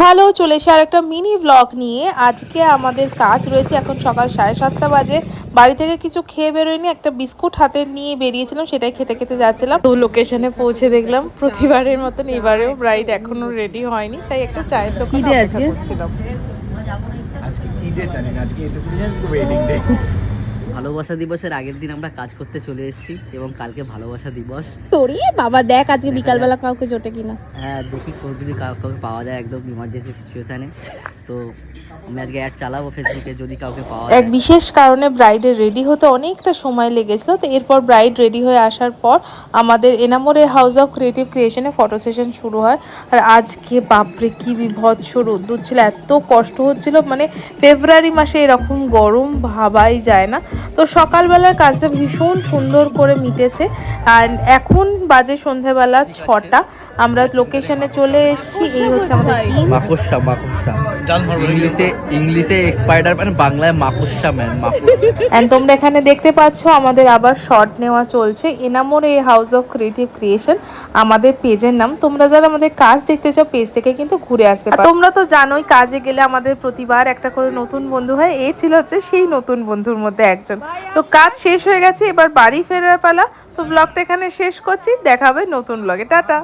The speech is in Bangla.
হ্যালো, চলে এসে আর একটা মিনি ব্লগ নিয়ে। আজকে আমাদের কাজ রয়েছে, এখন সকাল 7:30 বাজে। বাড়ি থেকে কিছু খেয়ে বেরোয়নি, একটা বিস্কুট হাতে নিয়ে বেরিয়েছিলাম, সেটাই খেতে খেতে যাচ্ছিলাম। তো লোকেশনে পৌঁছে দেখলাম প্রতিবারের মতন এবারেও ব্রাইড এখনো রেডি হয়নি, তাই একটা চায়ের দোকানে অপেক্ষা করছিলাম। আজকে কি ডে জানি না, আজকে এটুকু জানি ওয়েডিং ডে। ভালোবাসা দিবসের আগের দিন আমরা কাজ করতে চলে এসেছি এবং কালকে ভালোবাসা দিবস। তোরে বাবা দেখ আজকে বিকালবেলা কাউকে জোটে কিনা। হ্যাঁ দেখি যদি কাউকে পাওয়া যায় একদম ইমার্জেন্সি সিচুয়েশানে, তো আমি আজকে অ্যাড চালাবো ফেসবুকে, যদি কাউকে পাওয়া যায়। এক বিশেষ কারণে ব্রাইডের রেডি হতে অনেকটা সময় লেগেছিল। তো এরপর ব্রাইড রেডি হয়ে আসার পর আমাদের এনামোরে হাউস অফ ক্রিয়েটিভ ক্রিয়েশনে ফটো সেশন শুরু হয়। আর আজকে বাপরে কি বিভৎস রোদ্দুর ছিল, এত কষ্ট হচ্ছিল, মানে ফেব্রুয়ারি মাসে এরকম গরম ভাবাই যায় না। তো সকালবেলার কাজটা ভীষণ সুন্দর করে মিটেছে। আর এখন বাজে সন্ধ্যাবেলা 6টা, আমরা লোকেশনে চলে এসেছি। এই হচ্ছে আমাদের টিম। মাকড়সা ইংলিশে স্পাইডার ম্যান, বাংলায় মাকড়সা ম্যান। এন্ড তোমরা এখানে দেখতে পাচ্ছ আমাদের আবার শর্ট নেওয়া চলছে। এনামোর এই হাউস অফ ক্রিয়েটিভ ক্রিয়েশন আমাদের পেজের নাম। তোমরা যারা আমাদের কাজ দেখতে চাও পেজ থেকে কিন্তু ঘুরে আসতে পারো। তোমরা তো জানোই কাজে গেলে আমাদের প্রতিবার একটা করে নতুন বন্ধু হয়, এই ছিল হচ্ছে সেই নতুন বন্ধুর মধ্যে একজন। তো কাজ শেষ হয়ে গেছে, এবার বাড়ি ফেরার পালা। তো ব্লগটা এখানে শেষ করছি, দেখা হবে নতুন ব্লগে। টাটা।